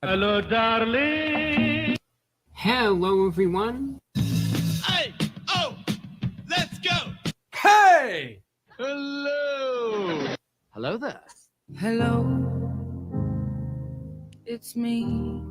Hello, darling. Hello, everyone. Hey, oh, let's go. Hey. Hello. Hello there. Hello, it's me.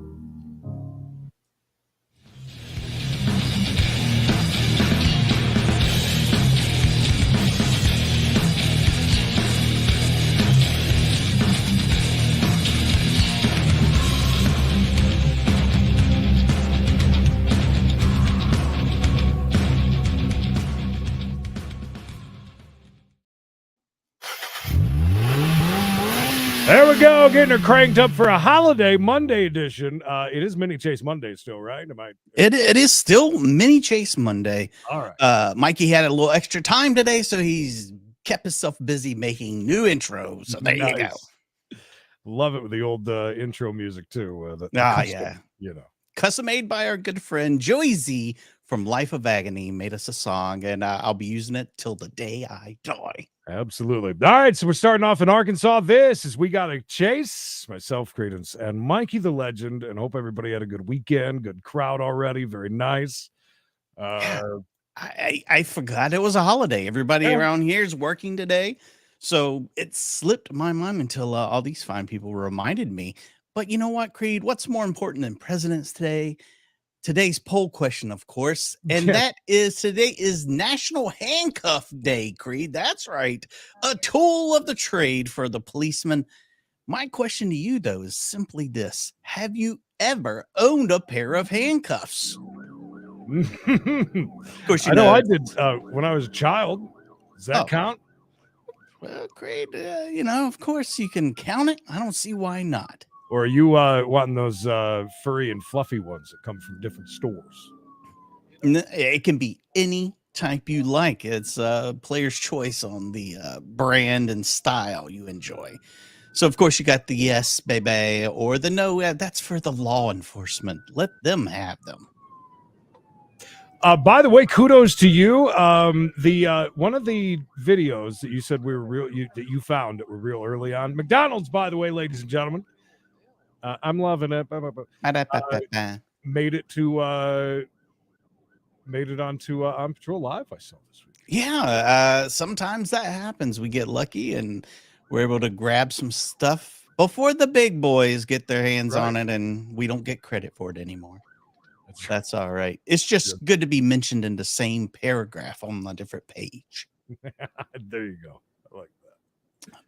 There we go, getting her cranked up for a holiday Monday edition. It is Mini Chase Monday still, right? It is still Mini Chase Monday. All right. Mikey had a little extra time today, so he's kept himself busy making new intros. So there you go. Love it with the old intro music too. Yeah, you know, custom made by our good friend Joey Z from Life of Agony. Made us a song, and I'll be using it till the day I die. Absolutely. All right, so we're starting off in Arkansas. This is We Gotta Chase, myself, Credence, and Mikey the Legend, and hope everybody had a good weekend, good crowd already, very nice. I forgot it was a holiday. Everybody around here is working today, so it slipped my mind until all these fine people reminded me. But you know what, Creed? What's more important than President's Day? Today's poll question, of course, and that is today is National Handcuff Day, Creed. That's right. A tool of the trade for the policeman. My question to you, though, is simply this. Have you ever owned a pair of handcuffs? Of course, I know I did when I was a child. Does that count? Well, Creed, of course you can count it. I don't see why not. Or are you wanting those furry and fluffy ones that come from different stores? It can be any type you like. It's player's choice on the brand and style you enjoy. So, of course, you got the yes, baby, or the no. That's for the law enforcement. Let them have them. By the way, kudos to you. The one of the videos that you said that you found that were real early on. McDonald's, by the way, ladies and gentlemen. I'm loving it. Made it onto On Patrol Live. I saw this week. Yeah, sometimes that happens. We get lucky and we're able to grab some stuff before the big boys get their hands on it, and we don't get credit for it anymore. That's all right. It's just good to be mentioned in the same paragraph on a different page. There you go. I like that.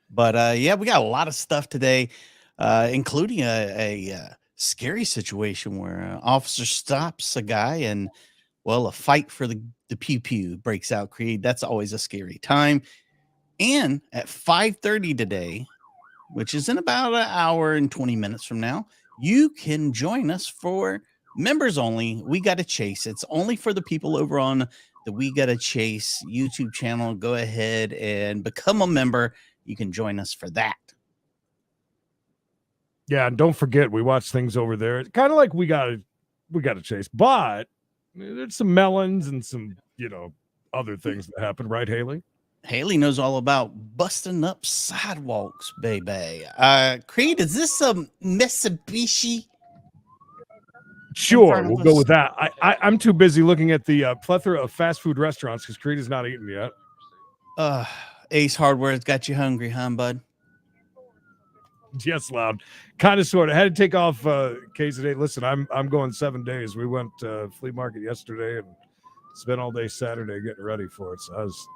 But yeah, we got a lot of stuff today. Including a scary situation where an officer stops a guy and, well, a fight for the pew-pew breaks out. Creed, that's always a scary time. And at 5:30 today, which is in about an hour and 20 minutes from now, you can join us for members only. We Gotta Chase. It's only for the people over on the We Gotta Chase YouTube channel. Go ahead and become a member. You can join us for that. Yeah, and don't forget, we watch things over there. It's kind of like we gotta chase, but there's some melons and some, other things that happen, right, Haley? Haley knows all about busting up sidewalks, baby. Creed, is this a Mitsubishi? Sure, we'll go with that. I'm too busy looking at the plethora of fast food restaurants because Creed is not eating yet. Ace Hardware has got you hungry, huh, bud? Yes, loud. Kind of, sort of. Had to take off K's today. Listen, I'm going 7 days. We went flea market yesterday and spent all day Saturday getting ready for it. So I was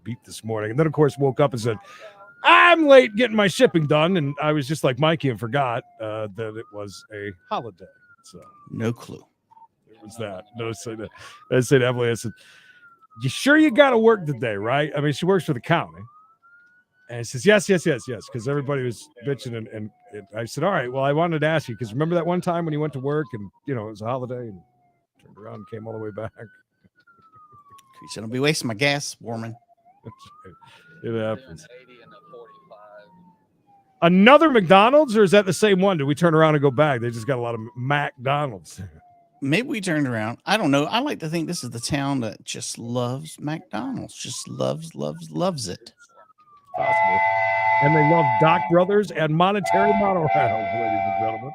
beat this morning. And then, of course, woke up and said, I'm late getting my shipping done. And I was just like Mikey and forgot that it was a holiday. So no clue. It was that. No, I said to Emily, I said, you sure you got to work today, right? I mean, she works for the county. And he says, yes, because everybody was bitching. And I said, all right, well, I wanted to ask you, because remember that one time when you went to work and, it was a holiday and turned around and came all the way back? You said, I'll be wasting my gas, Warman. It happens. Another McDonald's, or is that the same one? Do we turn around and go back? They just got a lot of McDonald's. Maybe we turned around. I don't know. I like to think this is the town that just loves McDonald's. Just loves it. Possible. And they love Doc Brothers and Monetary Monorail, ladies and gentlemen.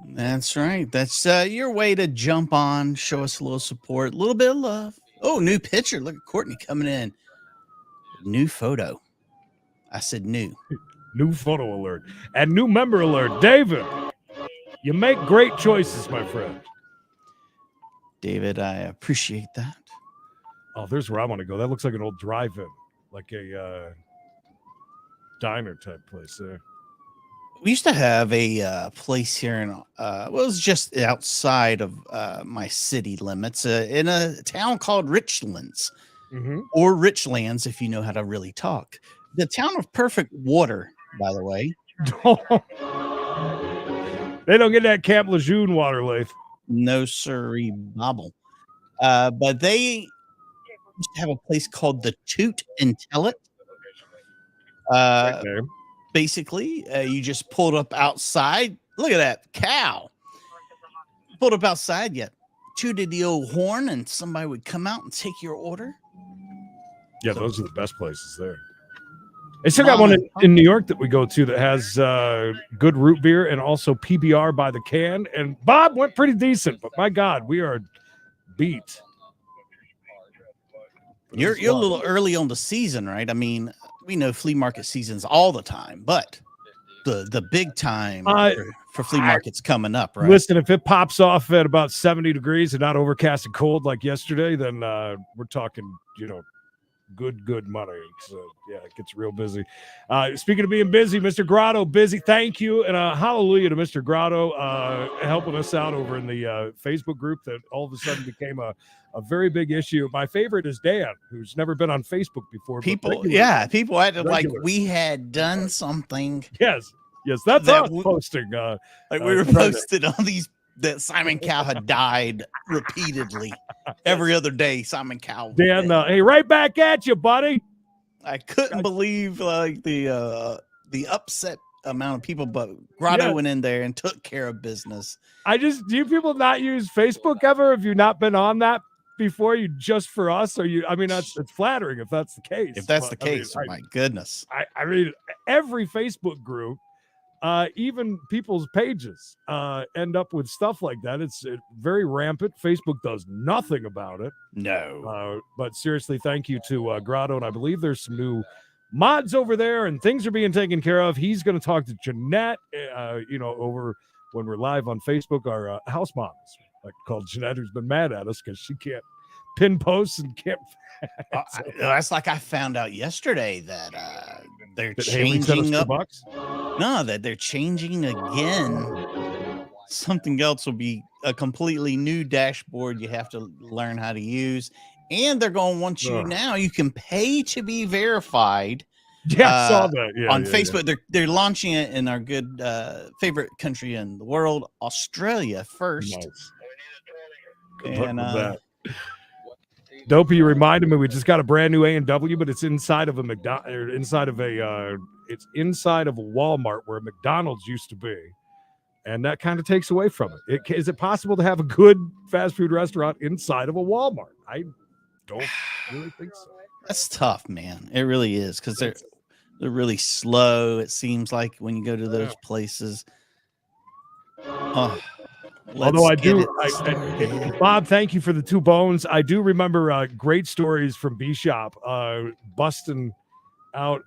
That's right. That's your way to jump on, show us a little support, a little bit of love. Oh, new picture. Look at Courtney coming in. New photo. I said new. New photo alert and new member alert. David, you make great choices, my friend. David, I appreciate that. Oh, there's where I want to go. That looks like an old drive-in, like a diner type place there. We used to have a place here in, it was just outside of my city limits in a town called Richlands or Richlands, if you know how to really talk. The town of perfect water, by the way. They don't get that Camp Lejeune water, Lath. No sirree bobble. But they used to have a place called the Toot and Tell It. Right there. Basically, you just pulled up outside. Look at that cow. Pulled up outside, yet tooted the old horn, and somebody would come out and take your order. Yeah, those are the best places there. They still got one in New York that we go to that has good root beer and also PBR by the can. And Bob went pretty decent, but my God, we are beat. You're a little early on the season, right? I mean, we know flea market seasons all the time, but the big time for flea markets coming up, right? Listen, if it pops off at about 70 degrees and not overcast and cold like yesterday, then we're talking, good money. So yeah, it gets real busy. Speaking of being busy, Mr. Grotto, busy. Thank you, and hallelujah to Mr. Grotto helping us out over in the Facebook group that all of a sudden became a very big issue. My favorite is Dan, who's never been on Facebook before. People acted like we had done something. Yes, that's us posting. Like we were posted on these. That Simon Cowell had died repeatedly every other day. Simon Cowell. Dan, hey, right back at you, buddy. I couldn't believe like the upset amount of people, but Grotto went in there and took care of business. Do you people not use Facebook ever? Have you not been on that before? You just for us, or you? I mean, it's flattering if that's the case. If that's the case, my goodness. I mean, every Facebook group. Even people's pages end up with stuff like that. It's very rampant. Facebook does nothing about it. No. But seriously, thank you to Grotto. And I believe there's some new mods over there and things are being taken care of. He's going to talk to Jeanette, over when we're live on Facebook, our house mom, called Jeanette, who's been mad at us because she can't pin posts and can't. That's like I found out yesterday that they're changing up. No, that they're changing again. Something else will be a completely new dashboard you have to learn how to use. And they're going to want you now. You can pay to be verified. Yeah, I saw that. On Facebook. Yeah. They're launching it in our good favorite country in the world, Australia, first. Nice. And Dopey, you reminded me we just got a brand new A&W, but it's inside of a it's inside of a Walmart where McDonald's used to be, and that kind of takes away from it. Is it possible to have a good fast food restaurant inside of a Walmart? I don't really think so. That's tough, man. It really is, because they're really slow. It seems like when you go to those places. Although I do, Bob, thank you for the 2 bones. I do remember great stories from B Shop busting out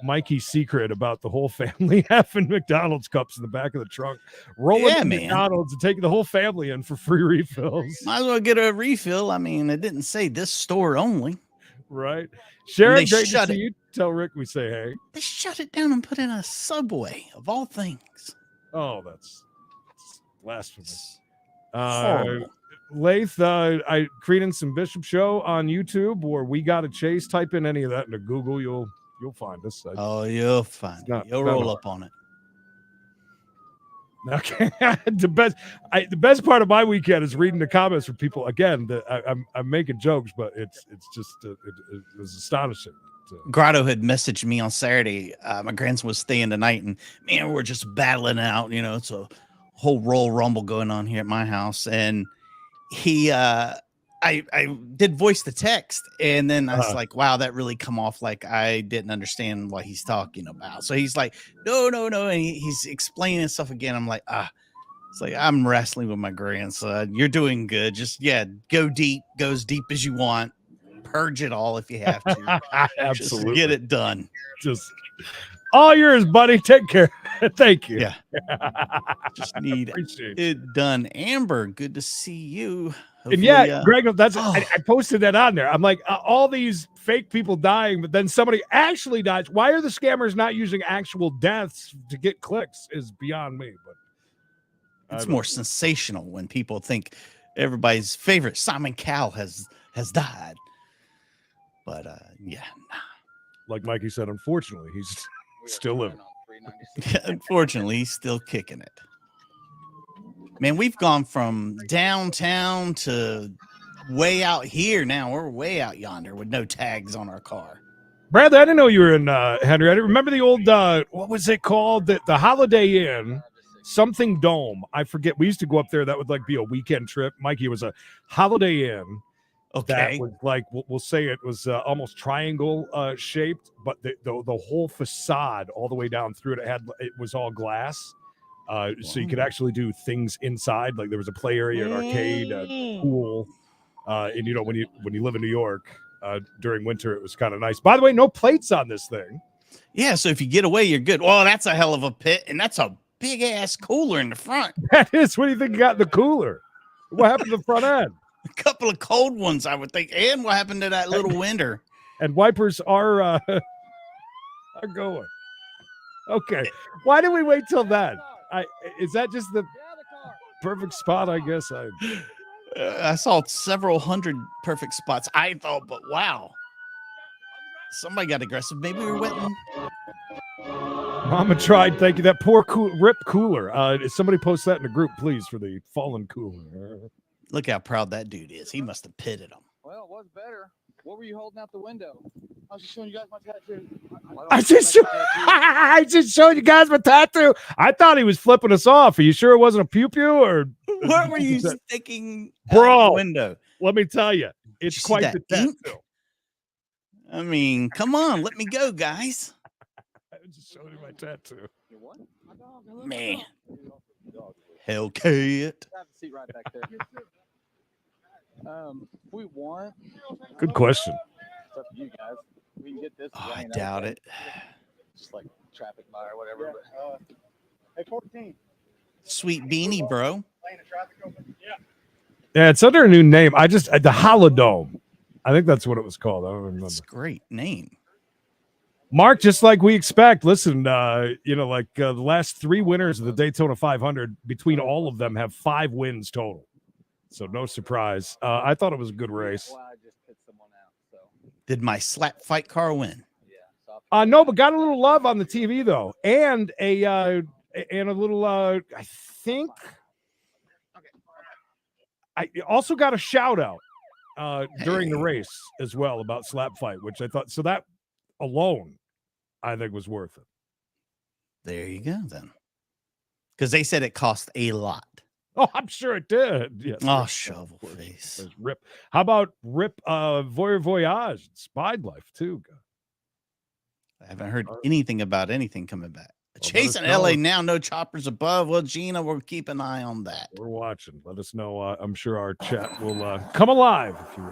Mikey's secret about the whole family having McDonald's cups in the back of the trunk, rolling to McDonald's and taking the whole family in for free refills. Might as well get a refill. I mean, it didn't say this store only. Right. Sharon, great to see you. Tell Rick we say hey. They shut it down and put in a Subway, of all things. Oh, that's blasphemous. Lath, Credence and Bishop Show on YouTube, or We Got a Chase. Type in any of that into Google. You'll find us. You'll find it. You'll roll up on it. Okay. The best part of my weekend is reading the comments from people. Again, I'm making jokes, but it's just it was astonishing. Grotto had messaged me on Saturday. My grandson was staying the night, and man, we're just battling out. It's a whole Royal Rumble going on here at my house, and he I did voice the text, and then I was like, wow, that really come off like I didn't understand what he's talking about. So he's like, no, and he's explaining stuff again. I'm like, It's like, I'm wrestling with my grandson. You're doing good. Just, go deep, go as deep as you want. Purge it all if you have to. Absolutely. Just get it done. Just all yours, buddy. Take care. Thank you. Yeah. Just need Appreciate it done. Amber, good to see you. And Hopefully, Greg, that's oh. I posted that on there. I'm like, all these fake people dying, but then somebody actually dies. Why are the scammers not using actual deaths to get clicks? Is beyond me. But it's more sensational when people think everybody's favorite Simon Cowell has died. But like Mikey said, unfortunately, he's still living. Unfortunately, he's still kicking it. Man, we've gone from downtown to way out here. Now we're way out yonder with no tags on our car. Bradley, I didn't know you were in Henry. I remember the old what was it called? The Holiday Inn, something Dome. I forget. We used to go up there. That would like be a weekend trip. Mikey, it was a Holiday Inn. Okay. That was like we'll say it was almost triangle shaped, but the whole facade all the way down through it was all glass. So you could actually do things inside. Like there was a play area, an arcade, a pool, and when you live in New York during winter, it was kind of nice. By the way, no plates on this thing. Yeah, so if you get away, you're good. Well, that's a hell of a pit, and that's a big ass cooler in the front. That is. What do you think you got in the cooler? What happened to the front end? A couple of cold ones, I would think. And what happened to that little winter? And wipers are going. Okay. Why did we wait till then? Is that just the perfect spot? I guess I saw several hundred perfect spots. I thought, but wow, somebody got aggressive. Maybe we were wetting. Mama tried. Thank you. That poor rip cooler. Somebody post that in the group, please, for the fallen cooler. Look how proud that dude is. He must have pitted him. Well, it was better. What were you holding out the window? I was just showing you guys my tattoo. I just showed you guys my tattoo. I thought he was flipping us off. Are you sure it wasn't a pew pew or what were you sticking bro out the window? Let me tell you, it's quite the tattoo. I mean, come on, let me go, guys. I just showed you my tattoo. Man, Hellcat. Have a seat right back there. We want. Good question. It's up to you guys. We can get this. I doubt it. Just like traffic by or whatever. Yeah. Hey, 14. Sweet beanie, bro. Yeah, it's under a new name. The Holodome. I think that's what it was called. I don't remember. That's a great name. Mark, just like we expect. Listen, the last 3 winners of the Daytona 500, between all of them, have 5 wins total. So no surprise. I thought it was a good race. Well, I just picked someone out. So. Did my slap fight car win? Yeah. No, but got a little love on the TV though, and a little. I think. I also got a shout out during the race as well about slap fight, which I thought. So that alone, I think was worth it. There you go then, because they said it cost a lot. Oh, I'm sure it did. Yes. Oh, shovel face. There's Rip. How about Rip Voyage? Spied Life too. I haven't heard anything about anything coming back. Chasing LA now, no choppers above. Well, Gina, we'll keep an eye on that. We're watching. Let us know. I'm sure our chat will come alive, if you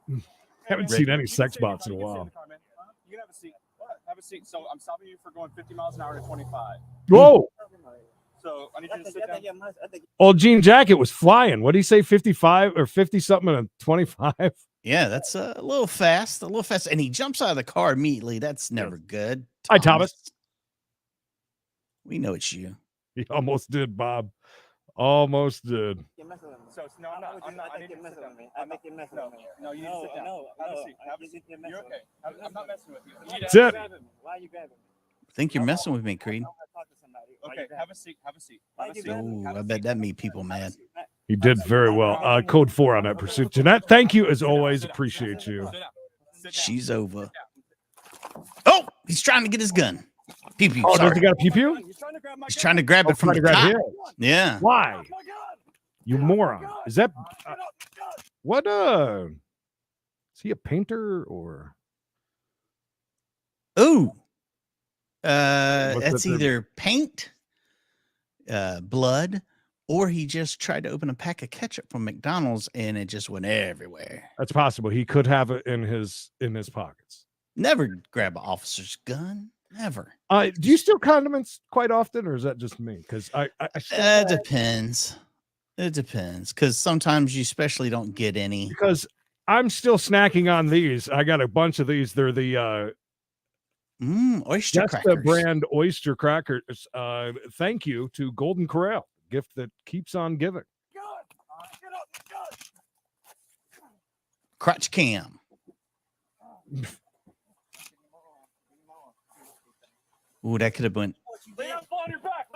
will. Haven't seen any sex bots in a while. You can have a seat. Have a seat. So I'm stopping you for going 50 miles an hour to 25. Whoa. So I need you to sit down. Old Jean Jacket was flying. What did he say? 55 or 50 something and 25? Yeah, that's a little fast. And he jumps out of the car immediately. That's never good. Hi, Thomas. We know it's you. He almost did, Bob. Almost did. So no, I'm not. I need you to sit down. I make you mess with me. No, you need to sit down. Have a seat. Have a seat. You're okay. I'm not messing with you. That's it. Why are you grabbing me? I think you're messing with me, Creed. Okay, have a seat. Have a seat. Oh, I bet that made people mad. He did very well. Code 4 on that pursuit. Jeanette, thank you as always. Appreciate you. She's over. Oh, he's trying to get his gun. Pew pew. Oh, Sorry. does he got a pew pew? He's trying to grab it from the top. Yeah. Why? You moron. Is that what? Is he a painter or? Ooh. That's either paint blood, or he just tried to open a pack of ketchup from McDonald's and it just went everywhere. That's possible. He could have it in his pockets. Never grab an officer's gun. Never. Do you steal condiments quite often, or is that just me? Because I It depends. It depends, because sometimes you especially don't get any. because I'm still snacking on these. I got a bunch of these. They're the Oyster Jesta crackers. brand oyster crackers. Thank you to Golden Corral, gift that keeps on giving. Crotch cam. Ooh, that could have been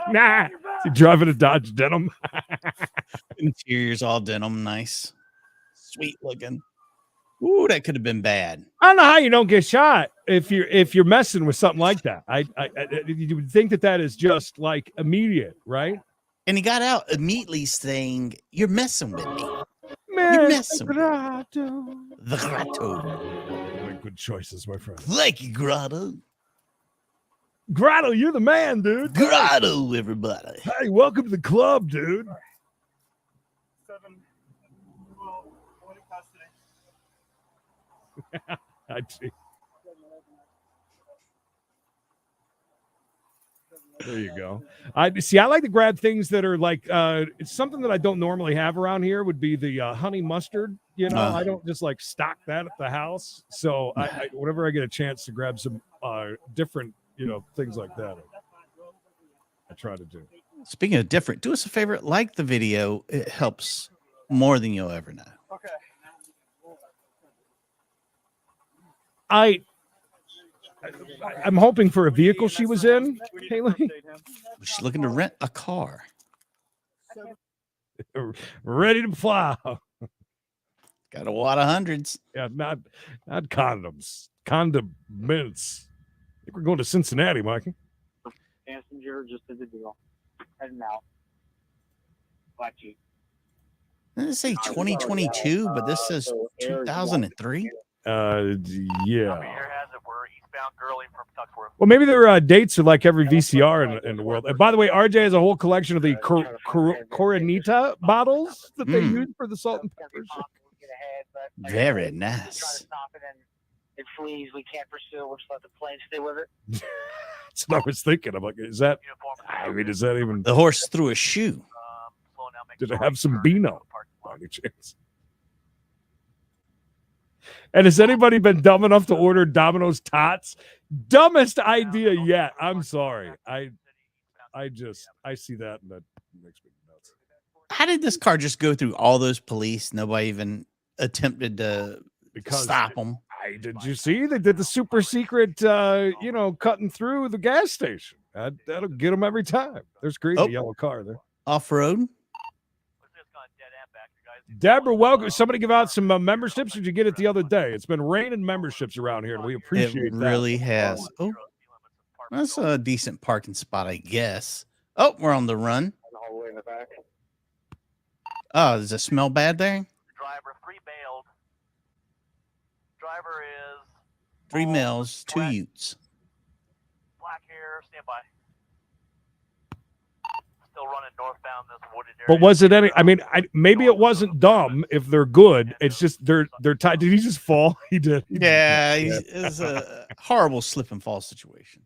Nah, you driving a Dodge Denim. interiors all denim, nice, sweet looking. Ooh, that could have been bad. I don't know how you don't get shot if you're messing with something like that. You would think that is just like immediate, right? And he got out immediately saying, "You're messing with me." Man, messing with me. Grotto. The grotto. Make good choices, my friend. Thank you, grotto. Grotto, you're the man, dude. Grotto, everybody. Hey, welcome to the club, dude. 7, 12, 20 custody. I see. There you go. I like to grab things that are like it's something that I don't normally have around here would be the honey mustard. You know, I don't just like stock that at the house. So I whenever I get a chance to grab some different, things like that, I try to do. Speaking of different, do us a favor, like the video. It helps more than you'll ever know. Okay. I'm hoping for a vehicle she was in, Haley. She's looking to rent a car. Ready to plow. Got a lot of hundreds. Yeah, not condoms. Condiments. I think we're going to Cincinnati, Mikey. Passenger just did the deal. Heading out. Black Jeep. Doesn't it say 2022, but this says 2003? Yeah. Well, maybe their dates are like every VCR in the world. And by the way, RJ has a whole collection of the Coronita bottles that they use for the salt and pepper. Very nice. It flees. We can't pursue. We'll just let the plane stay with it. That's what I was thinking. I'm like, is that even The horse threw a shoe. did it have some Beano by any chance? And has anybody been dumb enough to order Domino's tots? Dumbest idea yet. I'm sorry. I see that and that makes me nuts. How did this car just go through all those police? Nobody even attempted to stop them. Did you see they did the super secret, cutting through the gas station? That'll get them every time. There's green yellow car there. Off-road. Deborah, welcome. Somebody give out some memberships. Did you get it the other day? It's been raining memberships around here, and we appreciate It that. really has. Oh, that's a decent parking spot, I guess. Oh, we're on the run. All the way in the back. Oh, does it smell bad there? Driver 3 bailed. Driver is 3 males, 2 utes. black hair, stand by. Still running northbound this wooded area. But was it any? I mean, maybe it wasn't dumb if they're good. It's just they're tied. Did he just fall? He did. Yeah, it was a horrible slip and fall situation.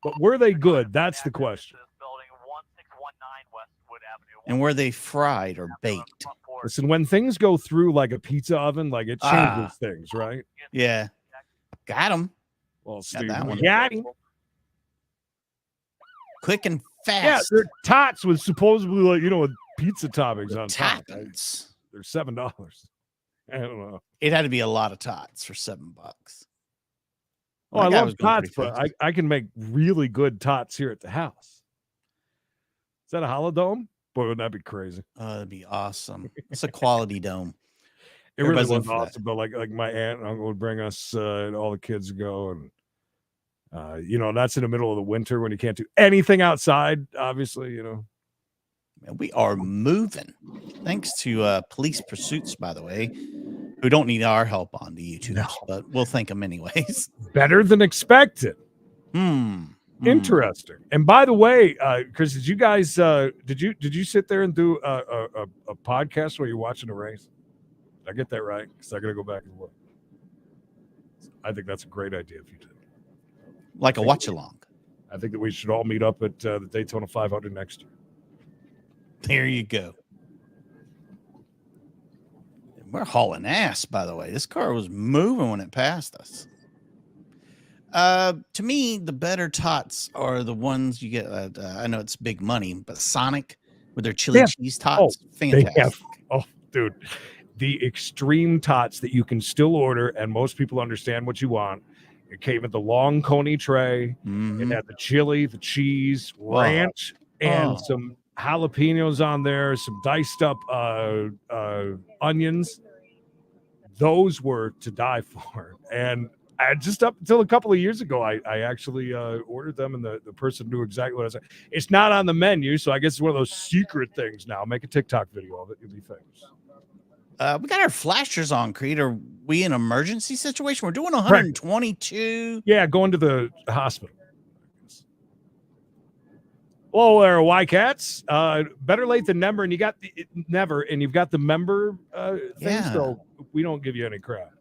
But were they good? That's the question. Building 1619 Westwood Avenue. And were they fried or baked? Listen, when things go through like a pizza oven, like it changes things, right? Yeah. Got him. Well, Got Steve, that one. got him. Quick and Yeah, fast. their tots was supposedly like with pizza toppings on top. Toppings. They're $7. I don't know. It had to be a lot of tots for $7. Oh, I That guy love was going tots, pretty but fast. I can make really good tots here at the house. Is that a holodome? Boy, wouldn't that be crazy? Oh, that'd be awesome. It's a quality dome. It really Everybody's in was for that. awesome. But like my aunt and uncle would bring us, and all the kids would go, and that's in the middle of the winter when you can't do anything outside. Obviously, Man, we are moving. Thanks to Police Pursuits, by the way, who don't need our help on the YouTube, but we'll thank them anyways. better than expected. Interesting. And by the way, Chris, did you guys did you sit there and do a podcast while you're watching the race? Did I get that right? Because I got to go back and look. I think that's a great idea if you did. Like a watch along. I think that we should all meet up at the Daytona 500 next year. There you go. We're hauling ass, by the way. This car was moving when it passed us. To me, the better tots are the ones you get. I know it's big money, but Sonic with their chili cheese tots, fantastic. Dude, the extreme tots that you can still order, and most people understand what you want. It came with the long coney tray. It had the chili, the cheese, ranch, and some jalapenos on there, some diced up onions. Those were to die for. And just up until a couple of years ago, I actually ordered them, and the person knew exactly what I was saying. It's not on the menu, so I guess it's one of those secret things now. Make a TikTok video of it. You'll be famous. We got our flashers on, Creed. Are we in an emergency situation? We're doing 122. Yeah, going to the hospital. Hello there, Y-Cats. Better late than never, and you got you've got the member thing, so we don't give you any crap.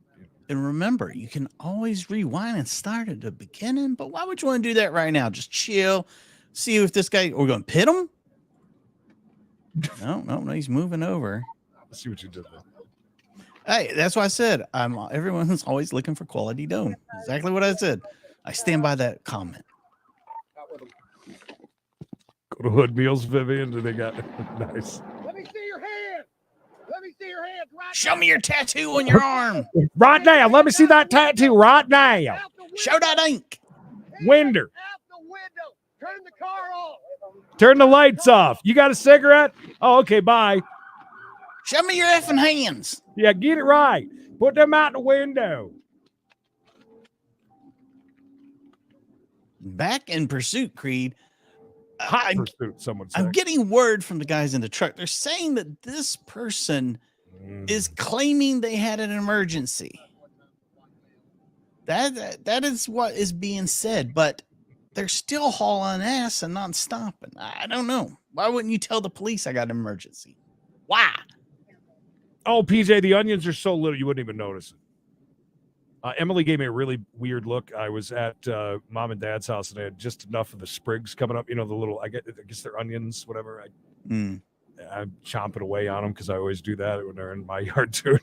And remember, you can always rewind and start at the beginning, but why would you want to do that right now? Just chill, see if this guy, we're going to pit him? No, he's moving over. Let's see what you did there. Hey, that's why I said everyone's always looking for quality dome. Exactly what I said. I stand by that comment. Go to Hood Meals, Vivian. Do they got nice? Let me see your hand. Let me see your hands right Show me your tattoo on your arm. Right now. Let me see that tattoo right now. Show that ink. Winder. out the window. Turn the car off. Turn the lights off. You got a cigarette? Oh, okay, bye. Show me your effing hands. Yeah, get it right. Put them out the window. Back in pursuit, Creed. Hot pursuit, someone said. I'm getting word from the guys in the truck. They're saying that this person is claiming they had an emergency. That is what is being said, but they're still hauling ass and not stopping. I don't know. Why wouldn't you tell the police I got an emergency? Why? Oh, PJ, the onions are so little you wouldn't even notice it. Emily gave me a really weird look. I was at mom and dad's house, and they had just enough of the sprigs coming up. You know, the little, I guess they're onions, whatever. I'm chomping away on them because I always do that when they're in my yard, too.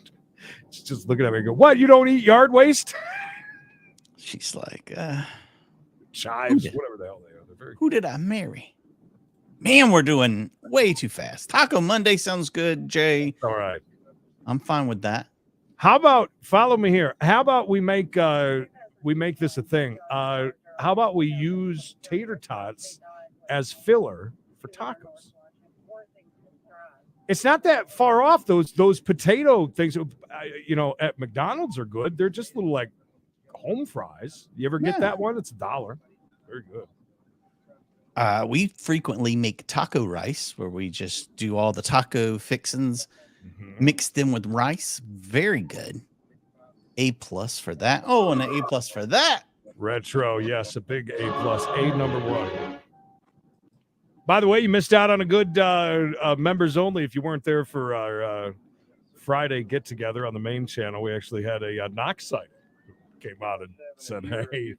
She's just looking at me and go, what, you don't eat yard waste? She's like, chives, whatever the hell they are. They're very who did I marry? Man, we're doing way too fast. Taco Monday sounds good, Jay. All right. I'm fine with that. How about, follow me here. How about we make this a thing? How about we use tater tots as filler for tacos? It's not that far off. Those potato things, at McDonald's are good. They're just little like home fries. You ever get that one? It's $1. Very good. We frequently make taco rice, where we just do all the taco fixins, mix them with rice. Very good. A+ for that. Oh, and an A+ for that. Retro, yes, a big A+, number 1. By the way, you missed out on a good members only. If you weren't there for our Friday get together on the main channel, we actually had a knock site came out and said, "Hey."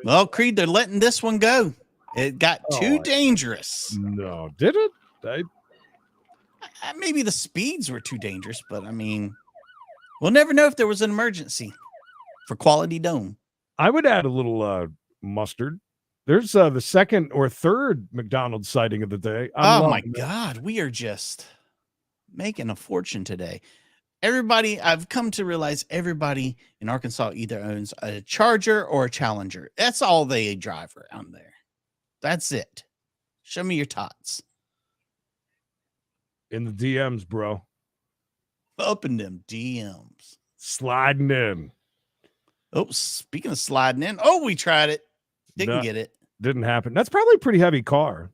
Well, Creed, they're letting this one go. It got too dangerous. No, did it? Maybe the speeds were too dangerous, but I mean, we'll never know if there was an emergency for quality dome. I would add a little mustard. There's the second or third McDonald's sighting of the day. Oh my God, we are just making a fortune today. Everybody, I've come to realize everybody in Arkansas either owns a Charger or a Challenger. That's all they drive around there. That's it. Show me your tots. In the DMs, bro. Up in them DMs. Sliding in. Oh, speaking of sliding in. Oh, we tried it. Didn't get it. Didn't happen. That's probably a pretty heavy car.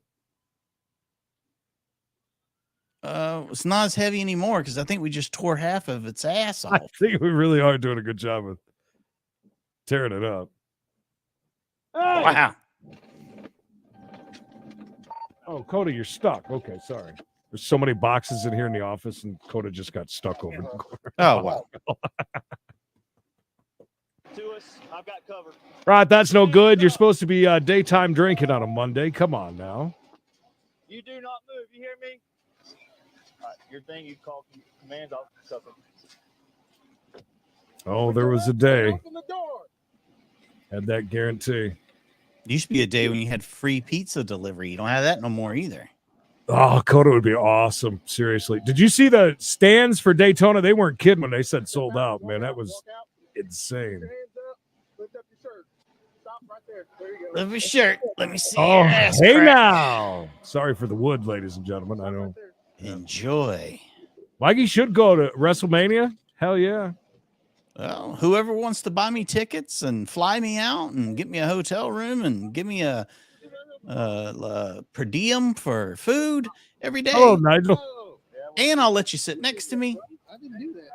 It's not as heavy anymore because I think we just tore half of its ass off. I think we really are doing a good job of tearing it up. Hey! Wow. Oh, Coda, you're stuck. Okay, sorry. There's so many boxes in here in the office, and Coda just got stuck over in the corner. Oh, wow. To us, I've got cover. Right, that's no good. You're supposed to be daytime drinking on a Monday. Come on now. You do not move. You hear me? All right, your thing, you call commands. I'll cover. Oh, there was a day. Open the door. Had that guarantee. Used to be a day when you had free pizza delivery. You don't have that no more either. Oh, Coda would be awesome. Seriously. Did you see the stands for Daytona? They weren't kidding when they said sold out, man. That was insane. Your hands up. Lift up your shirt. Stop right there. There you go. Let me shirt. Let me see. Oh, your ass hey crack. now. Sorry for the wood, ladies and gentlemen. I know. Enjoy. Mikey should go to WrestleMania. Hell yeah. Well, whoever wants to buy me tickets and fly me out and get me a hotel room and give me a per diem for food every day, Hello, Nigel. and I'll let you sit next to me. I didn't do that.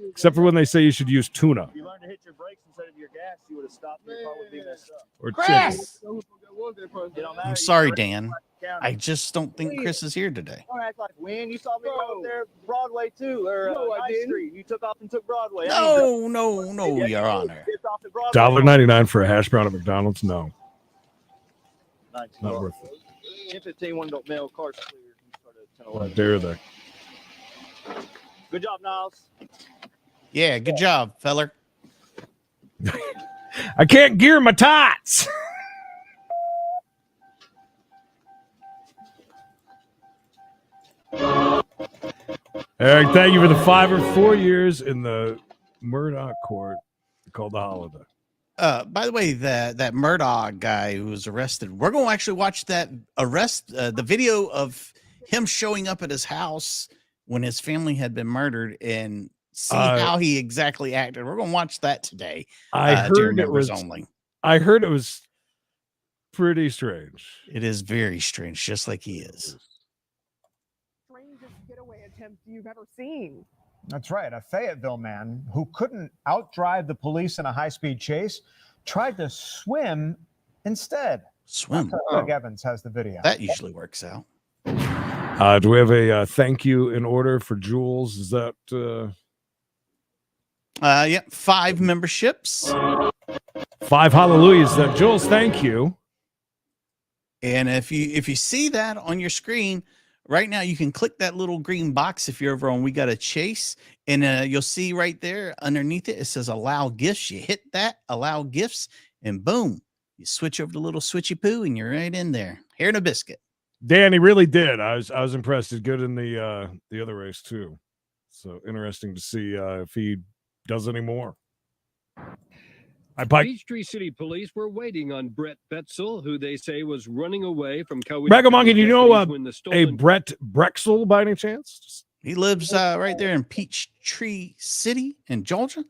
Except for when they say you should use tuna If you learned to hit your brakes instead of your gas, you would have stopped. Your car would be messed up. or Chris! chicken. It don't matter. I'm You sorry, can Dan. count I it. just don't think Chris is here today. Don't act like when you saw me go up there Broadway too, or No, I Ninth didn't. Street. You took off and took Broadway. I ain't No, Your Honor. It's off the Broadway. $1.99 for a hash brown at McDonald's? No, not worth it. M15 one don't mail cards clear. You started at 10, How 11. dare they? Good job, Niles. Yeah, good job, feller. I can't gear my tots. Eric, thank you for the 5 or 4 years in the Murdoch court called the holiday. By the way, that Murdoch guy who was arrested, we're going to actually watch that arrest, the video of him showing up at his house when his family had been murdered and see how he exactly acted. We're going to watch that today. I to heard it members was only. I heard it was pretty strange. It is very strange, just like he is. Strangest getaway attempt you've ever seen. That's right. A Fayetteville man who couldn't outdrive the police in a high-speed chase tried to swim instead. Swim. Doug Evans has the video. That usually works out. Do we have a thank you in order for Jules? Is that Yeah, 5 memberships. 5 hallelujahs? That Jules, thank you. And if you see that on your screen right now, you can click that little green box if you're over on We Got a Chase, and you'll see right there underneath it says allow gifts. You hit that allow gifts, and boom, you switch over to little switchy poo, and you're right in there. Hair and a biscuit. Dan, he really did. I was impressed. He's good in the other race too. So interesting to see if he does any more. Peachtree City Police were waiting on Brett Betzel, who they say was running away from Coweta. Ragamuffin, do you know when the a stolen Brett Brexel by any chance? He lives right there in Peachtree City in Georgia.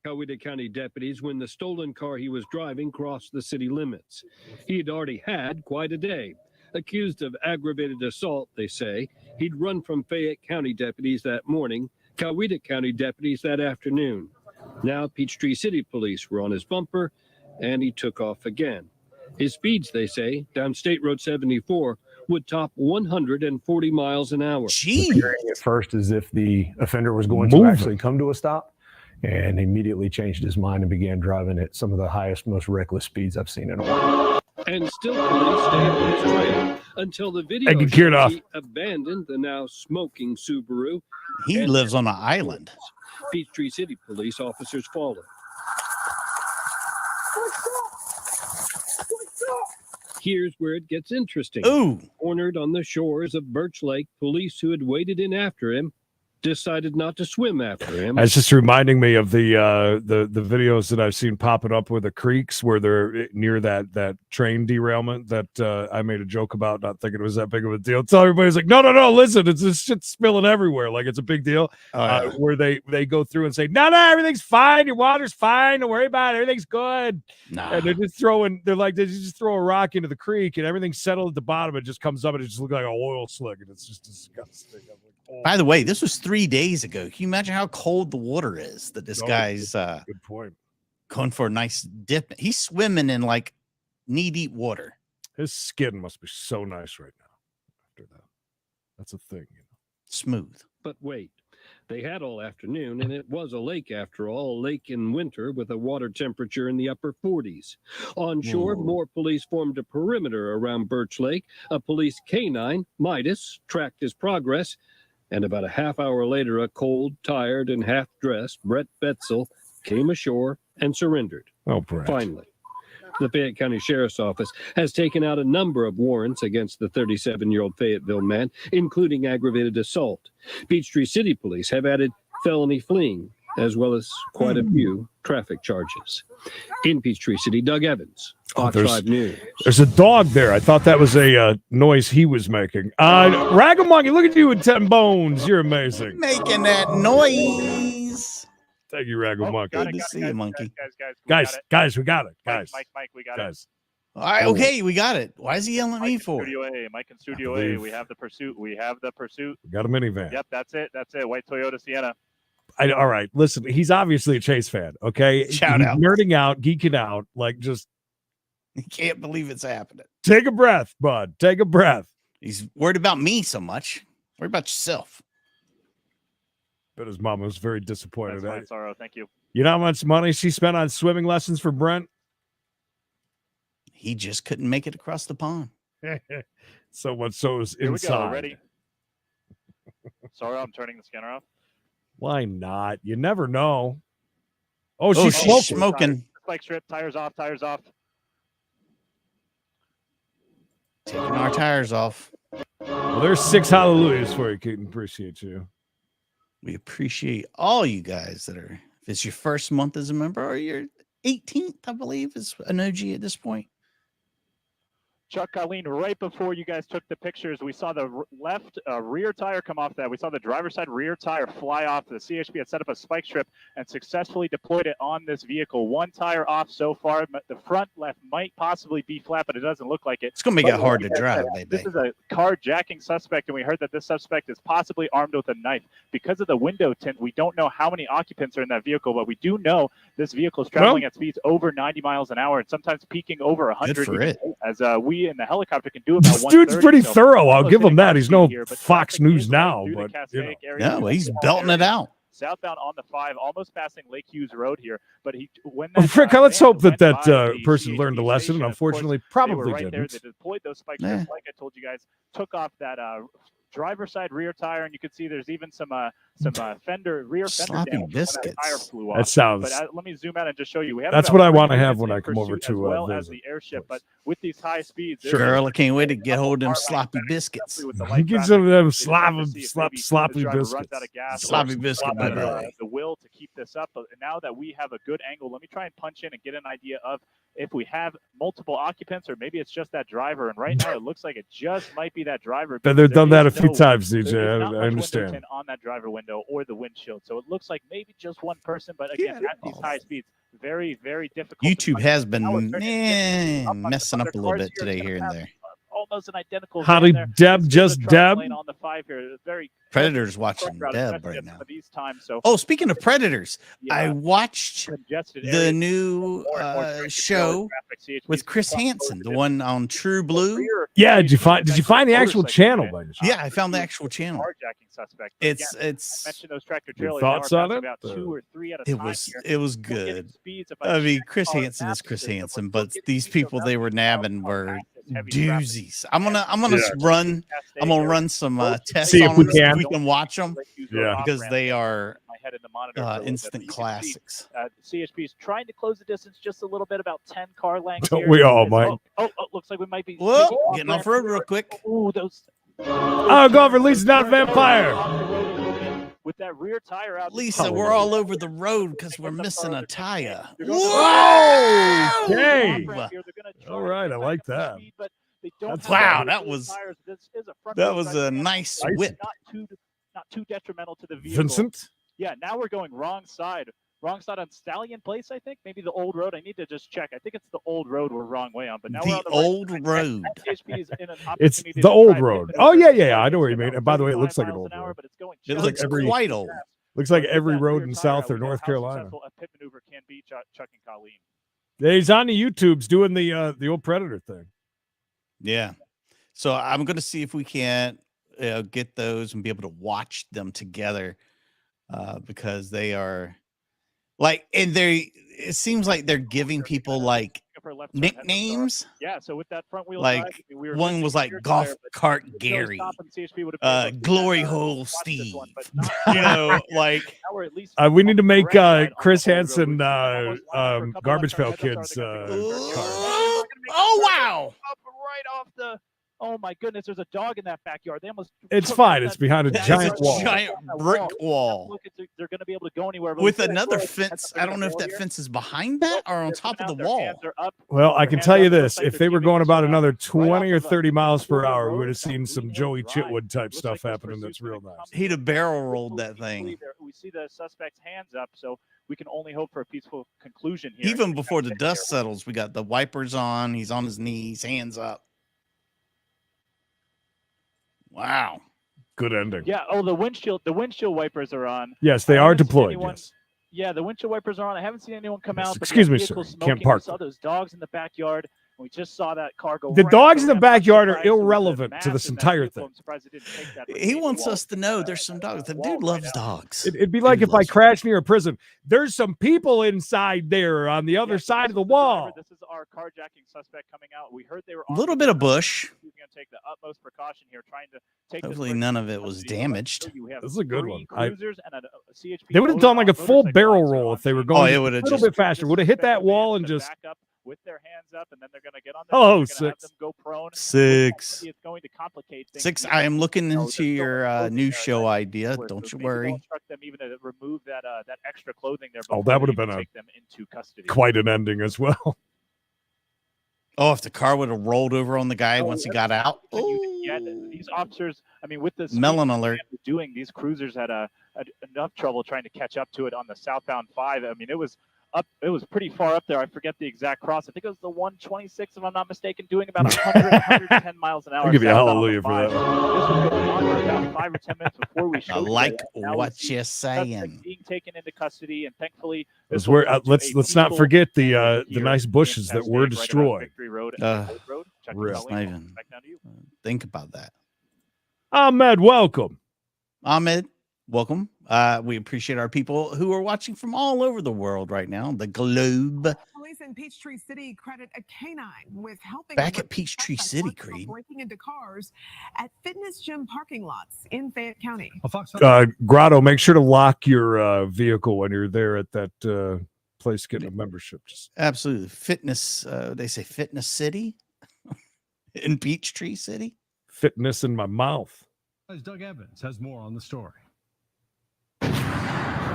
Coweta County deputies when the stolen car he was driving crossed the city limits. He had already had quite a day. Accused of aggravated assault, they say. He'd run from Fayette County deputies that morning, Coweta County deputies that afternoon. Now Peachtree City Police were on his bumper, and he took off again. His speeds, they say, down State Road 74 would top 140 miles an hour. Appearing at first as if the offender was going to Moving. actually come to a stop, and immediately changed his mind and began driving at some of the highest, most reckless speeds I've seen in a while. And still police stayed on his trail until the video Hey, get shows off. he abandoned the now smoking Subaru. He And lives on an island. Peachtree City police officers followed. Here's where it gets interesting. Ooh. Cornered on the shores of Birch Lake, police who had waded in after him decided not to swim after him. That's just reminding me of the videos that I've seen popping up with the creeks where they're near that train derailment that I made a joke about, not thinking it was that big of a deal. Tell everybody's like, no, listen, it's this shit spilling everywhere, like it's a big deal. Where they go through and say, no, everything's fine, your water's fine, don't worry about it, everything's good. Nah. And they just throw a rock into the creek and everything's settled at the bottom. It just comes up and it just looks like an oil slick, and it's just disgusting. I'm like, oh. By the way, this was 3 days ago. Can you imagine how cold the water is that this guy's good point. going for a nice dip? He's swimming in like knee-deep water. His skin must be so nice right now after that. That's a thing, you know. Smooth. But wait, they had all afternoon, and it was a lake after all, a lake in winter with a water temperature in the upper 40s. On shore, more police formed a perimeter around Birch Lake. A police canine, Midas, tracked his progress, and about a half hour later, a cold, tired, and half-dressed Brett Betzel came ashore and surrendered. Oh, Brett. Finally. The Fayette County Sheriff's Office has taken out a number of warrants against the 37-year-old Fayetteville man, including aggravated assault. Peachtree City Police have added felony fleeing, as well as quite a few traffic charges. In Peachtree City, Doug Evans, Fox 5 News. There's a dog there. I thought that was a noise he was making. Ragamonkey, look at you with 10 bones. You're amazing. Making that noise. Thank you, Ragamonkey. Good to see you, monkey. Guys, we got it. Mike, Guys, we got guys. All right, okay, we got it. Why is he yelling at me for? Studio A, Mike in Studio A. We have the pursuit. We have the pursuit. We got a minivan. Yep, that's it. That's it. White Toyota Sienna. All right, listen, he's obviously a Chase fan, okay? Shout out. Nerding out, geeking out, like just He can't believe it's happening. take a breath, bud. Take a breath. He's worried about me so much. Worry about yourself. But his mom was very disappointed. That's fine, Sorrow. Thank you. You know how much money she spent on swimming lessons for Brent? He just couldn't make it across the pond. So what? So it was Here inside. we go. Ready? Sorrow, I'm turning the scanner off. Why not? You never know. Oh, Oh, she's she's smoking. smoking. Spike strip. Tires off. Tires off. Taking our tires off. Well, there's 6 hallelujahs for you, Keaton. Appreciate you. We appreciate all you guys that are, if it's your first month as a member or your 18th, I believe, is an OG at this point. Chuck, Colleen, right before you guys took the pictures, we saw the left rear tire come off that. We saw the driver's side rear tire fly off. The CHP had set up a spike strip and successfully deployed it on this vehicle. One tire off so far. The front left might possibly be flat, but it doesn't look like it. It's going to make it hard to drive, baby. This is a carjacking suspect, and we heard that this suspect is possibly armed with a knife. Because of the window tint, we don't know how many occupants are in that vehicle, but we do know this vehicle is traveling at speeds over 90 miles an hour and sometimes peaking over 100. Good for it. As we in the helicopter can do about This dude's 130, pretty so thorough. I'll almost give him hitting that. our He's speed no here, but Fox traffic News is now, through the but you know. Passaic area. No, he's belting it out. Southbound on the 5, almost passing Lake Hughes Road here. But when Well, that, Frick, let's van hope that went by the person CHP learned a lesson, and station, of course, unfortunately, they were probably right there. didn't. They deployed those spike Yeah. strips, like I told you guys, took off that driver's side rear tire, and you can see there's even some rear fender Sloppy damage when that tire biscuits. flew off. That sounds. But let me zoom out and just show you. We have That's about what I 30 wanna have minutes when in I come over pursuit to, as well as visit, the airship. of course. But with these high speeds, there Girl, I is can't wait to get a hold of them car line sloppy back, biscuits. especially with the He light gives traffic. them them They just have to see if maybe sloppy the driver runs biscuits. out of gas or Sloppy biscuit, sloppy baby. the will to keep this up. But now that we have a good angle, let me try and punch in and get an idea of if we have multiple occupants or maybe it's just that driver. And right now it looks like it just might be that driver. But because they've done there that a is few no- times, there DJ. is not I much window understand. tint on that driver window or the windshield. So it looks like maybe just one person. But again, Yeah, at these high speeds, very, very difficult. to YouTube punch. has been Now we're turning it up on the messing up a little cars bit here. today, It's here and gonna there. have, almost an identical Howdy, van there. Deb, This is just a truck Deb. lane on the 5 here. Very Predator's watching route, Deb especially right at now. some of these times. So Oh, speaking of Predators, I yeah, watched congested the areas, new more and more traffic, show traffic, CHPs with Chris across Hansen, both the one on True Blue. rear Yeah, did you find the actual motorcycle channel unit. by any chance? Yeah, I found the actual channel. Carjacking suspect. But It's again, I it's mentioned those tractor Your trailers. Now we're thoughts on passing it? about 2 or 3 at a it time was here. it was We're getting good. speeds. If I mean, check Chris our Hansen is map Chris system, Hansen, we're but getting these speeds people of they were nothing nabbing how were fast this heavy traffic doozies. I'm gonna Yeah. run. I'm gonna run some tests See if on we them so can. we can watch them Yeah. because they are My head in the monitor for a little bit, instant but you can see, classics. CHP is trying to close the distance just a little bit, about 10 car lengths. Don't here. we all, It's- Mike? Oh, looks like we might be. Whoa, taking getting off road real quick. Ooh, those. Oh, go over Lisa's not a vampire. With that rear tire out. Lisa, we're all over the road because we're missing a tire. Whoa! Whoa! Okay. All All right, I like that. That's Wow, that was a nice Nice. whip. Not too detrimental to the vehicle. Vincent? Yeah, now we're going wrong side. Wrong side on Stallion Place, I think. Maybe the old road. I need to just check. I think it's the old road we're wrong way on. But now we're The on the old right side. road. CHP is in an It's opportunity the to old try to road. get Oh, over yeah, the yeah. I know what you speed mean. limit And by the way, it 35 looks like an miles old an hour, road. but it's going It just looks every- quite old. Looks like With every that road rear in tire South out, or we know North how Carolina. successful a pit maneuver can be, Chuck and Colleen. Yeah, he's on the YouTube's doing the old Predator thing. Yeah. So I'm going to see if we can't get those and be able to watch them together because they are like, and it seems like they're giving people like nicknames. Yeah, so with that front wheel Like drive, we were one missing was the like rear Golf tire, but Cart we could really Gary, stop and CHP would have been able to Glory watch Hole this Steve. one, but not You know, like now we're at least We need to make correct side on Chris the old road. Hansen We've seen them almost line up for a couple Garbage left-turn Pail heads-ups. Kids Are they gonna make the car. oh wow! Up right off the. Oh my goodness! There's a dog in that backyard. They almost. It's took fine. out It's that- behind a that giant brick wall. Giant brick wall. Look, they're going to be able to go anywhere. But With we feel like another we're fence. heads up, I they're don't gonna know if go that here. fence is behind that or on top of the Their wall. hands are up. Well, I Their can hands tell up. you It looks this: like if they're they were giving going us, about another 20 off or of a 30 miles per four-wheel hour, we would road have seen down some Green Joey Hill Drive. Chitwood type Looks stuff like this happening. pursuit's That's gonna real come nice. He'd have barrel quickly. rolled that thing. We see the suspect's hands up, so we can only hope for a peaceful conclusion here. Even before the dust settles, we got the wipers on. He's on his knees, hands up. Wow. Good ending. Yeah. Oh, the windshield wipers are on. Yes, they I are haven't seen deployed. anyone- Yes. Yeah, the windshield wipers are on. I haven't seen anyone come out. But Excuse the me, vehicle sir. You smoking. can't park We saw there. those dogs in the backyard. We just saw that car go. The right dogs in the up ramp. I'm backyard are surprised with the irrelevant to mass this in that entire vehicle. thing. I'm surprised it didn't take that He retaining wants wall. us to know there's some dogs. The dude loves dogs. It'd be like if I crashed near a prison. There's some people inside there on the other side of the wall. This is our carjacking suspect coming out. We heard they were A little bit of bush. He's going to take the utmost precaution here, trying to take. Hopefully none of it was damaged. This is a good one. CHP They would have done like a full barrel roll if they were going it just would a have little just bit faster. Would have hit that wall and just. back up with their hands up, and then they're going to get on. Oh, they're gonna have 6. them go prone. Six. It's going to complicate things. 6. I am looking No, into there's your no new clothing show there. idea. So Don't you maybe worry. We'll instruct them even to remove that that extra clothing there. Oh, before that would we have been even a take them into custody. quite an ending as well. Oh, if the car would have rolled over on the guy once he got out. Yeah, these officers. I mean, with this Melon alert. doing, these cruisers had enough trouble trying to catch up to it on the southbound 5. I mean, it was up. It was pretty far up there. I forget the exact cross. I think it was the 126, if I'm not mistaken, doing about 110 miles an hour. I'll give you a southbound on hallelujah the for that 5. This was going on for about 5 or 10 minutes before we I showed like you. Now we what see you're suspect saying. being taken into custody, and thankfully, Let's this will come to let's a not peaceful forget the ending here nice in bushes that Cascade, were right around destroyed. Victory Road and Oak Road. Chuck and real. Colleen, Not even back down to you. think about that. Ahmed, welcome. Ahmed, welcome. We appreciate our people who are watching from all over the world right now, the globe. Police in Peachtree City credit a canine with helping Back at Peachtree suspects City, for Creed. breaking into cars at fitness gym parking lots in Fayette County. Grotto, make sure to lock your vehicle when you're there at that place getting a membership. Just Absolutely. Fitness, they say Fitness City in Peachtree City. fitness in my mouth. Doug Evans has more on the story.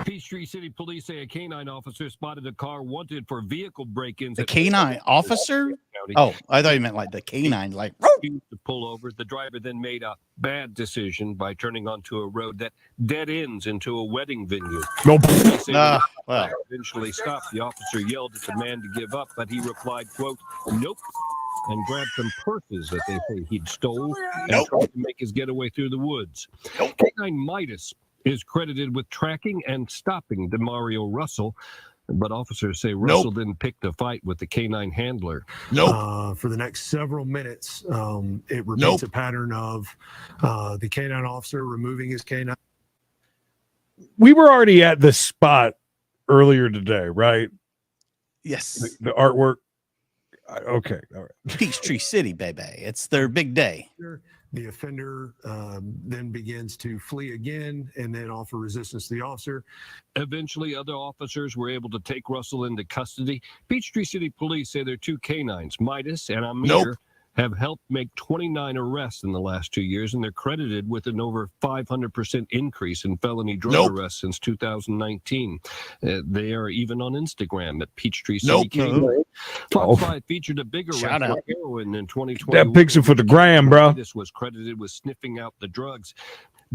Peachtree City police say a canine officer spotted a car wanted for vehicle break-ins. The canine officer? Oh, I thought you meant like the canine, like to pull over. The driver then made a bad decision by turning onto a road that dead ends into a wedding venue. Nope. They say Well. when the car eventually stopped. The officer yelled at the man to give up, but he replied, quote, "Nope," and grabbed some purses that they say he'd stole and tried to make his getaway through the woods. Canine Midas is credited with tracking and stopping DeMario Russell, but officers say Russell didn't pick the fight with the canine handler. For the next several minutes, it repeats a pattern of the canine officer removing his canine. We were already at this spot earlier today, right? yes, The artwork. Okay, all right. Peachtree City, baby. It's their big day. The offender then begins to flee again and then offer resistance to the officer. Eventually, other officers were able to take Russell into custody. Peachtree City police say their two canines, Midas and Amir, have helped make 29 arrests in the last 2 years, and they're credited with an over 500% increase in felony drug arrests since 2019. They are even on Instagram at Peachtree City Canine. Fox 5 featured a big arrest Shout out. for heroin in 2020. That picture for the gram, bro. This was credited with sniffing out the drugs.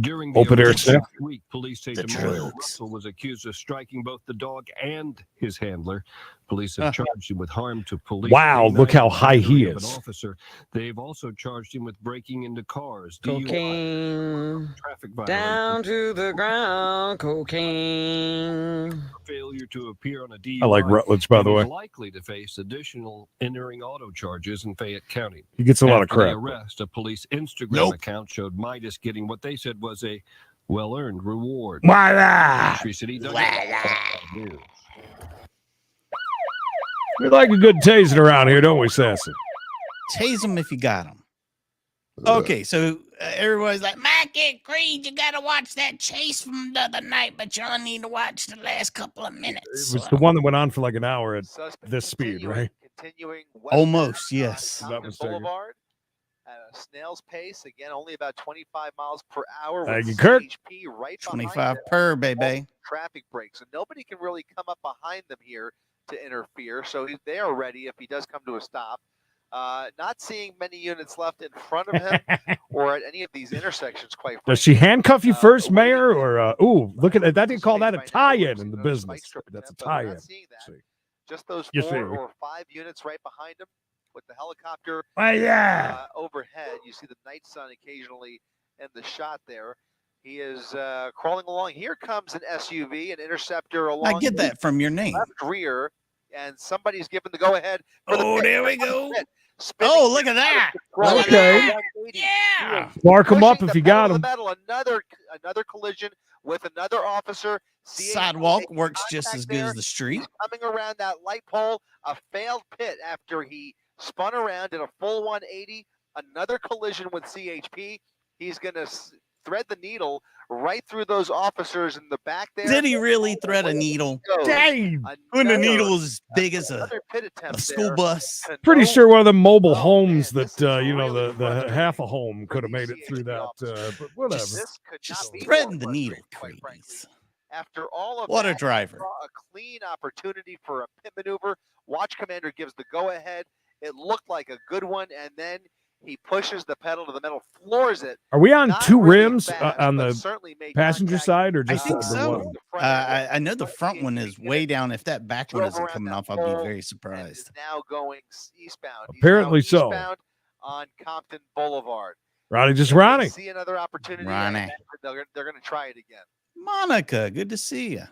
During the Open air arrest sniff. last week, police say The DeMario drugs. Russell was accused of striking both the dog and his handler. Police have charged him with harm to police. Wow, look how high he Of an is. officer. They've also charged him with breaking into cars. Cocaine traffic down violation. to the ground. Cocaine. failure to appear on a DUI. I like Rutledge, by the way. He's likely to face additional entering auto charges in Fayette County. He gets a lot of After crap. the arrest, a police Instagram account showed Midas getting what they said was a well-earned reward. Voila! Mystery City News. We like a good tasing around here, don't we, Sassy? Tase them if you got them. Okay, so everybody's like, Mikey, Creed, you got to watch that chase from the other night, but you only need to watch the last couple of minutes. It was the one that went on for like an hour at this speed, right? Almost, yes. Boulevard at a snail's pace. Again, only about 25 miles per hour. Thank with you, Kurt. CHP right 25 behind them. per, baby. Traffic breaks, and nobody can really come up behind them here to interfere. So they are ready if he does come to a stop. Not seeing many units left in front of him or at any of these intersections, quite frankly. Does she handcuff you first, Mayor? Or, ooh, look at that. They call that a tie-in in the business. That's a tie-in. Just those You 4 see. or 5 units right behind him with the helicopter overhead. You see the night sun occasionally in the shot there. He is crawling along. Here comes an SUV, an Interceptor along. I get that from your name. Left rear, and somebody's given the go-ahead. Oh, there we go. Oh, look at that. Okay. Yeah. Mark him up if you got him. Another collision with another officer. Sidewalk works just as good as the street. Coming around that light pole, a failed pit after he spun around in a full 180. Another collision with CHP. He's going to thread the needle right through those officers in the back there. Did he really thread a needle? Dang. When the needle is as big as a school bus. Pretty sure one of the mobile homes that, you know, the half a home could have made it through that. But whatever. Just threading the needle, please. After all of What a that, driver. a clean opportunity for a pit maneuver. Watch commander gives the go-ahead. It looked like a good one, and then he pushes the pedal to the metal, floors it. Are we on Not two really rims fast, on but the certainly made passenger contact. side, or I just think the so. one? I know the front one is way down. If that back one Drove isn't around coming that off, I'd be pole very and surprised. is now going eastbound. He's Apparently now so. eastbound on Compton Boulevard. Ronnie, just If they Ronnie. see another opportunity, Ronnie. they're going to try it again. Monica, good to see you.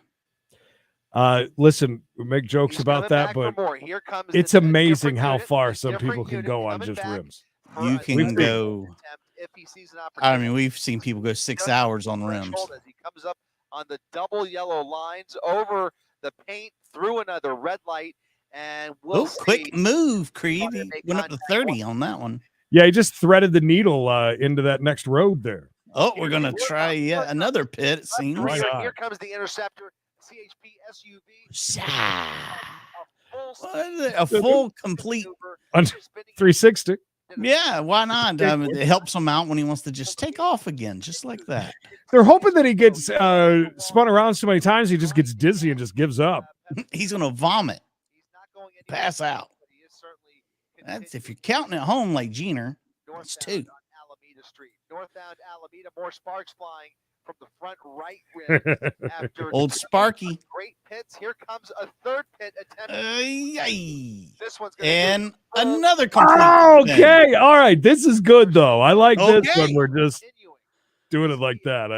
Listen, we make jokes He's about coming that, back for but more. Here comes it's a amazing different how unit, far a some different people can unit go on coming just back rims. for You a can second go. attempt if he sees an I opportunity. mean, we've seen people go 6 Just hours on rims. threshold as he comes up on the double yellow lines over the paint through another red light, and we'll Oh, see. quick move, Creed. whether He they went up to contact 30 on that one. Yeah, he just threaded the needle into that next road there. Oh, we're going to try yet another pit, it seems. Why not? Here comes the Interceptor CHP SUV. A full, complete. On 360. Yeah, why not? It helps him out when he wants to just take off again, just like that. They're hoping that he gets spun around so many times he just gets dizzy and just gives up. He's going to vomit, pass out. That's if you're counting at home like Jeaner. It's 2. Alameda Street. Northbound Alameda, more sparks flying from the front right rim. After Old Sparky. Great pits. Here comes a third pit attempt. This one's going And another complete. Okay, all right. This is good though. I like this Okay. when we're just doing it like that.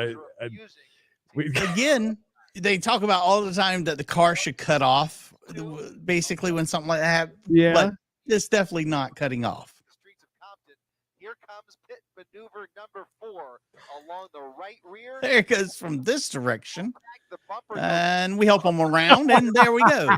Again, they talk about all the time that the car should cut off, basically when something like that happens. Yeah. But it's definitely not cutting off. Here comes pit maneuver number 4 along the right rear. There it goes from this direction. And we help them around, and there we go.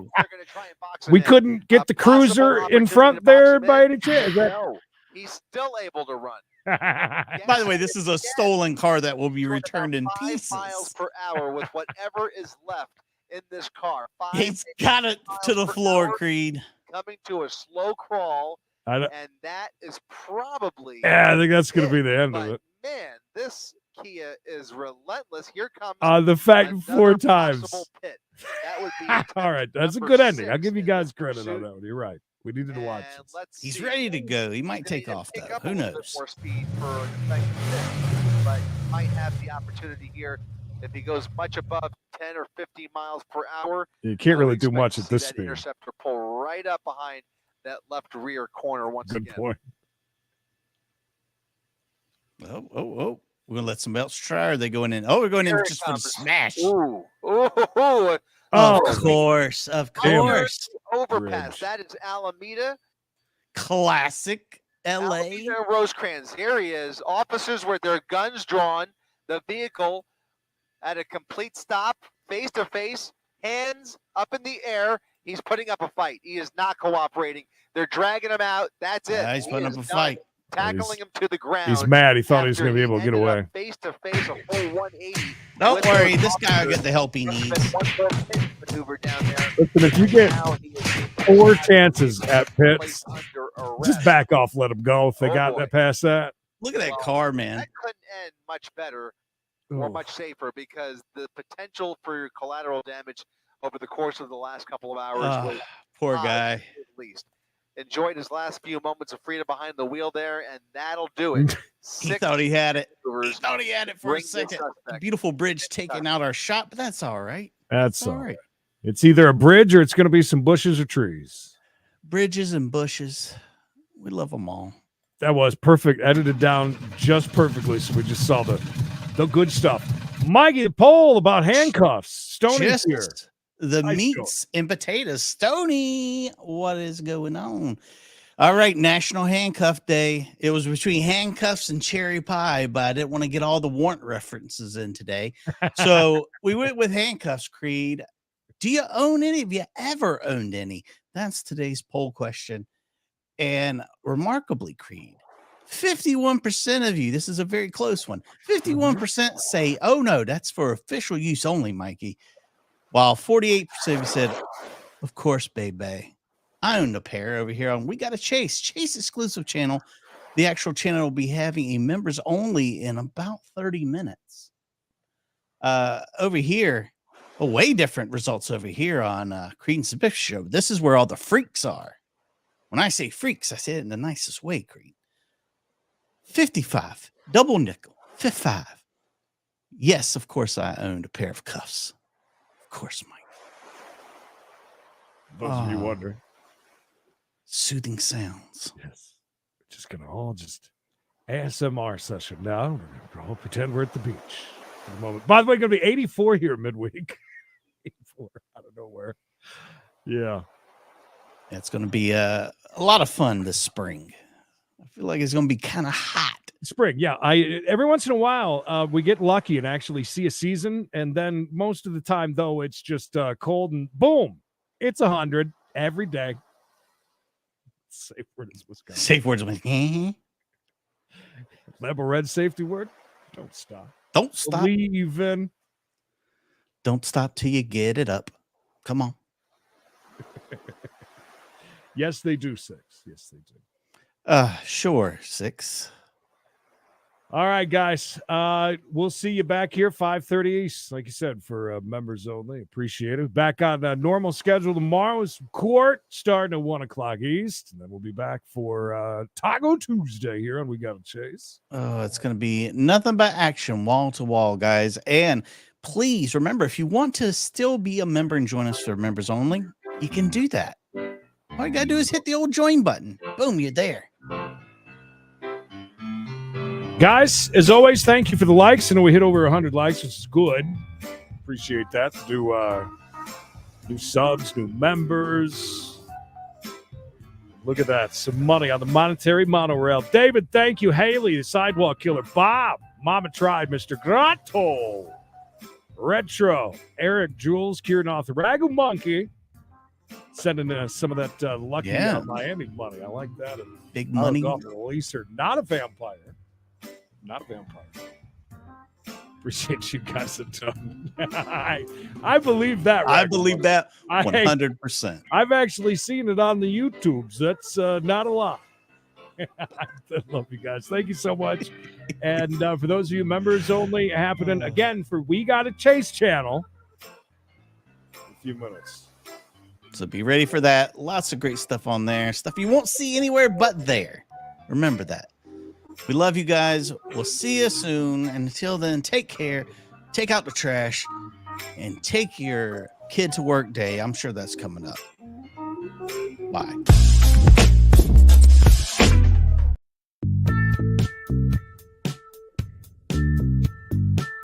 We couldn't get the cruiser in front there by any chance. No, he's still able to run. By the way, this is a stolen car that will be returned in 5 pieces. miles per hour with whatever is left in this car. 5 He's got it to the floor, Creed. Coming to a slow crawl, I don't- and that is probably. Yeah, I think that's going to be the end of it. Man, this Kia is relentless. Here comes The fact another 4 times. possible pit. That would be All right, that's a number good ending. I'll 6 give you in guys this credit on pursuit. that one. You're right. We needed to watch And this. let's He's see. ready to go. He might They take did off, pick though. up a Who little bit knows? more speed for an effective pit, but might have the opportunity here if he goes much above 10 or 15 miles per hour. You can't really do expect much to at see this that speed. Interceptor pull right up behind that left rear corner once Good again. point. Oh. We're going to let some else try. Or are they going in? Oh, we're going in Here it just for the comes. smash. Ooh, Oh, Of course. Overpass. Bridge. That is Alameda. Classic LA. Alameda and Rosecrans. Here he is. Officers with their guns drawn. The vehicle at a complete stop, face to face, hands up in the air. He's putting up a fight. He is not cooperating. They're dragging him out. That's it. He's putting up a done. fight. Tackling him to the ground. He's mad. He thought he was after going to be able to get ended up away. Face to face, a full 180. Don't worry, this guy will get the help he needs. One more pit maneuver down there. Listen, if you get Now he is being 4 chances at pits, placed under arrest. just back off, let them go if they Oh, got boy. that past that. Look at that car, man. That couldn't end much better or Oh. much safer because the potential for collateral damage over the course of the last couple of hours was Poor high, guy. at least. Enjoyed his last few moments of freedom behind the wheel there, and that'll do it. He thought he had it. He maneuvers thought he had it for a bring the second. suspect. Beautiful bridge taking out our shot, but that's all right. That's all all right. right. It's either a bridge or it's going to be some bushes or trees. Bridges and bushes. We love them all. That was perfect. Edited down just perfectly. So we just saw the good stuff. Mikey, the poll about handcuffs. Stoney's here. The Nice meats and potatoes. Stony, what is going on? All right, National Handcuff Day. It was between handcuffs and cherry pie, but I didn't want to get all the warrant references in today. So we went with handcuffs, Creed. Do you own any? Have you ever owned any? That's today's poll question. And remarkably, Creed, 51% of you, this is a very close one, 51% say, oh no, that's for official use only, Mikey. While 48% of you said, of course, baby. I own a pair over here on We Got a Chase exclusive channel. The actual channel will be having a members only in about 30 minutes. Over here, way different results over here on Creed and Smith Show. This is where all the freaks are. When I say freaks, I say it in the nicest way, Creed. 55, double nickel, 55. Yes, of course, I owned a pair of cuffs. Of course, Mike. Those of you wondering. Soothing sounds. Yes. We're just going to all just ASMR session now. We're going to all pretend we're at the beach for the moment. By the way, going to be 84 here midweek. 84 out of nowhere. Yeah. It's going to be a lot of fun this spring. I feel like it's going to be kind of hot. Spring, yeah. Every once in a while, we get lucky and actually see a season. And then most of the time, though, it's just cold and boom, it's 100 every day. Safe word is Wisconsin. Safe words with Level red safety word. Don't stop. Don't stop. Believe in. Don't stop till you get it up. Come on. Yes, they do, 6. Yes, they do. Sure, 6. All right, guys. We'll see you back here 5:30 East, like you said, for members only. Appreciate it. Back on a normal schedule tomorrow is court starting at 1 o'clock East, and then we'll be back for Taco Tuesday here on We Got a Chase. Oh, it's going to be nothing but action, wall to wall, guys. And please remember, if you want to still be a member and join us for members only, you can do that. All you got to do is hit the old join button. Boom, you're there. Guys, as always, thank you for the likes. I know we hit over 100 likes, which is good. Appreciate that. New subs, new members. Look at that. Some money on the monetary monorail. David, thank you. Haley, the sidewalk killer. Bob, Mama Tried, Mr. Grotto. Retro, Eric, Jules, Kieran Author, Ragu Monkey. Sending some of that lucky Miami money. I like that. And big money. Releaser, not a vampire. Not a vampire. Appreciate you guys a ton. I believe that. I believe that 100%. I've actually seen it on the YouTubes. That's not a lot. I love you guys. Thank you so much. And for those of you members only, happening again for We Got a Chase channel. In a few minutes. So be ready for that. Lots of great stuff on there. Stuff you won't see anywhere but there. Remember that. We love you guys. We'll see you soon. And until then, take care. Take out the trash. And take your kid to work day. I'm sure that's coming up. Bye.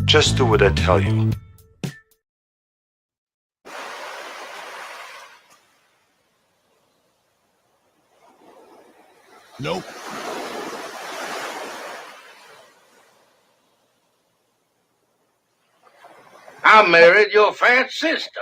Just do what I tell you. Nope. I married your fat sister.